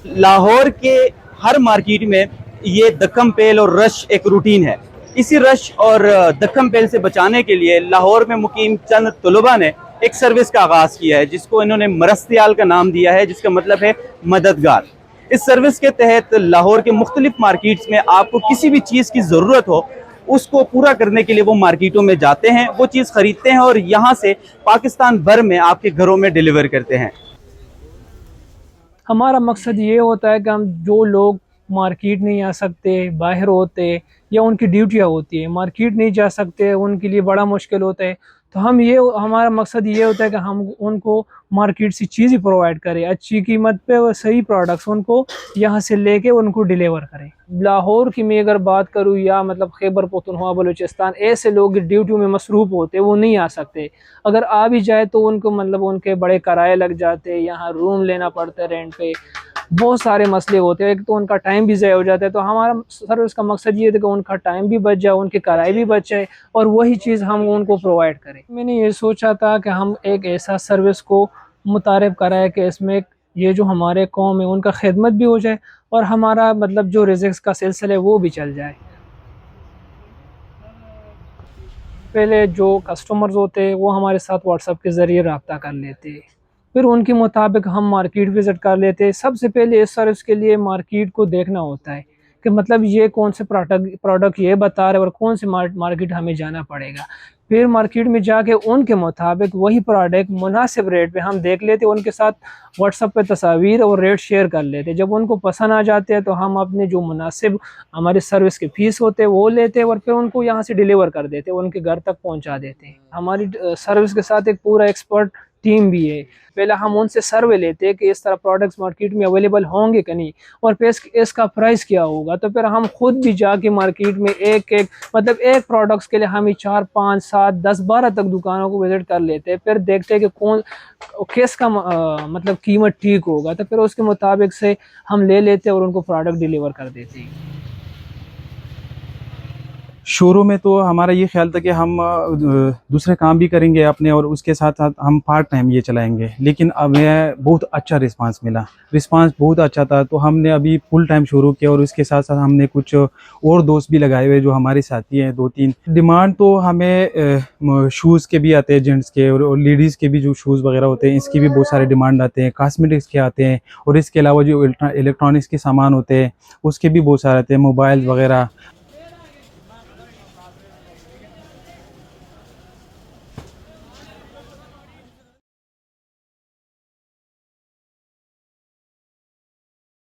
लाहौर के हर मार्केट में ये दक्कम पेल और रश एक रूटीन है। इसी रश और दक्कम पेल से बचाने के लिए लाहौर में मुकीम चंद तलबा ने एक सर्विस का आगाज़ किया है, जिसको इन्होंने मरस्तियाल का नाम दिया है, जिसका मतलब है मददगार। इस सर्विस के तहत लाहौर के मुख्तलिफ मार्केट्स में आपको किसी भी चीज़ की ज़रूरत हो, उसको पूरा करने के लिए वो मार्केटों में जाते हैं, वो चीज़ ख़रीदते हैं और यहाँ से पाकिस्तान भर में आपके घरों में डिलीवर करते हैं। हमारा मकसद ये होता है कि हम जो लोग मार्केट नहीं आ सकते, बाहर होते या उनकी ड्यूटियाँ होती है, मार्केट नहीं जा सकते, उनके लिए बड़ा मुश्किल होता है। तो हम ये हमारा मकसद ये होता है कि हम उनको मार्केट से चीज़ें प्रोवाइड करें अच्छी कीमत पे और सही प्रोडक्ट्स उनको यहाँ से लेके उनको डिलीवर करें। लाहौर की मैं अगर बात करूँ या मतलब खैबर पख्तूनख्वा बलूचिस्तान, ऐसे लोग ड्यूटी में मसरूफ़ होते वो नहीं आ सकते। अगर आ भी जाए तो उनको मतलब उनके बड़े किराए लग जाते, यहाँ रूम लेना पड़ता है रेंट पे, बहुत सारे मसले होते हैं। एक तो उनका टाइम भी ज़ाया हो जाता है। तो हमारा सर्विस का मकसद ये है कि उनका टाइम भी बच जाए, उनके किराए भी बच जाए और वही चीज़ हम उनको प्रोवाइड करें। मैंने ये सोचा था कि हम एक ऐसा सर्विस को मुतारिफ कराए कि इसमें ये जो हमारे कौम है उनका खिदमत भी हो जाए और हमारा मतलब जो रिज़्क़ का सिलसिला है वो भी चल जाए। पहले जो कस्टमर्स होते हैं वो हमारे साथ व्हाट्सएप के ज़रिए रब्ता कर लेते, फिर उनके मुताबिक हम मार्केट विज़िट कर लेते। सबसे पहले इस सर्विस के लिए मार्केट को देखना होता है कि मतलब ये कौन से प्रोडक्ट प्रोडक्ट ये बता रहे हैं और कौन से मार्केट हमें जाना पड़ेगा। फिर मार्केट में जाके उनके मुताबिक वही प्रोडक्ट मुनासिब रेट पे हम देख लेते, उनके साथ व्हाट्सएप पे तस्वीर और रेट शेयर कर लेते। जब उनको पसंद आ जाते हैं तो हम अपने जो मुनासिब हमारी सर्विस के फ़ीस होते हैं वो लेते हैं और फिर उनको यहाँ से डिलीवर कर देते हैं, उनके घर तक पहुँचा देते हैं। हमारी सर्विस के साथ एक पूरा एक्सपर्ट टीम भी है। पहले हम उनसे सर्वे लेते हैं कि इस तरह प्रोडक्ट्स मार्केट में अवेलेबल होंगे कि नहीं और फिर इसका प्राइस क्या होगा। तो फिर हम खुद भी जाके मार्केट में एक एक मतलब एक प्रोडक्ट्स के लिए हम 4 5 7 10 12 तक दुकानों को विजिट कर लेते हैं। फिर देखते हैं कि कौन किसका मतलब कीमत ठीक होगा, तो फिर उसके मुताबिक से हम ले लेते हैं और उनको प्रोडक्ट डिलीवर कर देते हैं। शुरू में तो हमारा ये ख्याल था कि हम दूसरे काम भी करेंगे अपने और उसके साथ साथ हम पार्ट टाइम ये चलाएंगे, लेकिन अब यह बहुत अच्छा रिस्पांस मिला। रिस्पांस बहुत अच्छा था तो हमने अभी फुल टाइम शुरू किया और उसके साथ साथ हमने कुछ और दोस्त भी लगाए हुए जो हमारे साथी हैं 2-3। डिमांड तो हमें शूज़ के भी आते हैं, जेंट्स के और लेडीज़ के भी जो शूज़ वगैरह होते हैं इसकी भी बहुत सारे डिमांड आते हैं, कॉस्मेटिक्स के आते हैं और इसके अलावा जो इलेक्ट्रॉनिक्स के सामान होते हैं उसके भी बहुत सारे आते हैं, मोबाइल वगैरह।